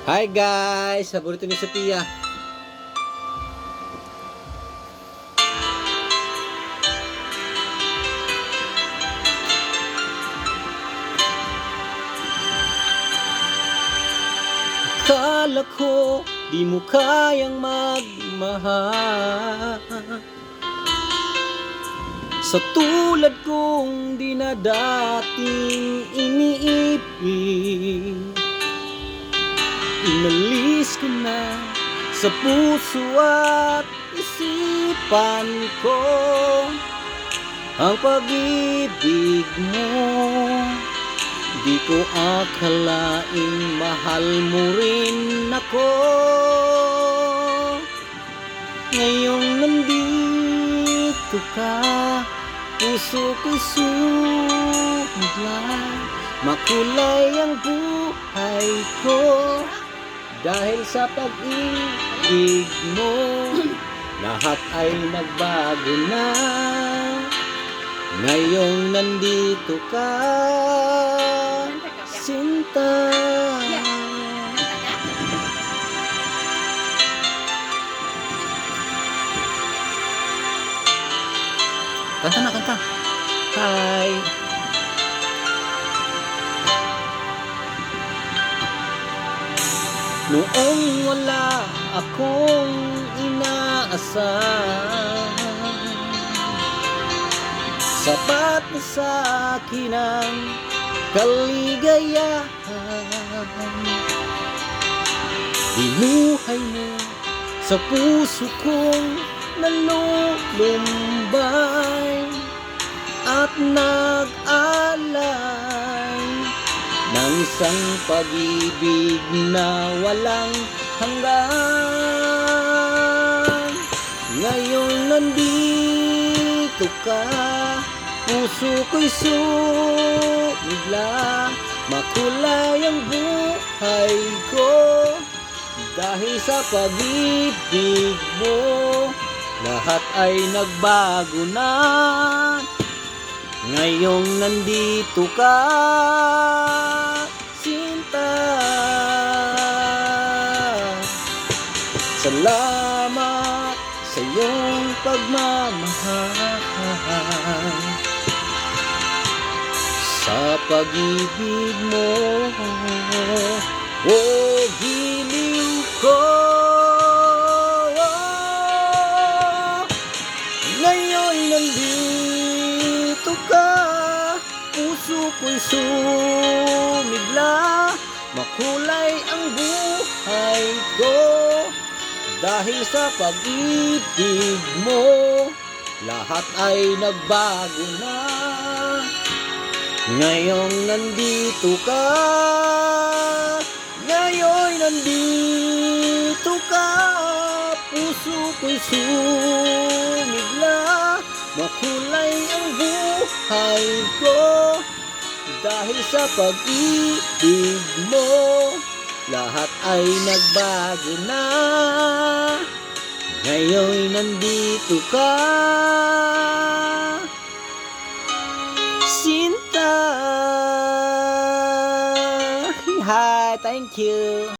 Hi guys! Paborito ni Sophia. Akala ko di mo kayang magmahal sa tulad kong di na dating iniibig. Inalis ko na sa puso at isipan ko ang pag-ibig mo. Di ko akalaing mahal mo rin ako. Ngayong nandito ka, puso ko'y sumigla. Makulay ang buhay ko dahil sa pag-ibig mo. Lahat ay nagbago na ngayong nandito ka, Sinta. Kanta na, kanta. Hi. Noong wala akong inaasahan, sapat na sa akin ang kaligayahan. Binuhay mo sa puso kong nalulumbay at nag-alay ng isang pag-ibig na walang hanggan. Ngayon nandito ka, puso ko'y sumigla. Makulay ang buhay ko dahil sa pag-ibig mo. Lahat ay nagbago na ngayong nandito ka, Sinta. Salamat sa iyong pagmamahal, sa pag-ibig mo. Oh, giliw ko. Ngayon nandito ka, puso ko'y sumigla. Makulay ang buhay ko dahil sa pag-ibig mo. Lahat ay nagbago na ngayong nandito ka. Ngayon nandito ka, puso ko'y sumigla. Makulay ang buhay ko dahil sa pag-ibig mo. Lahat ay nagbago na ngayon nandito ka, Sinta. Hi, thank you.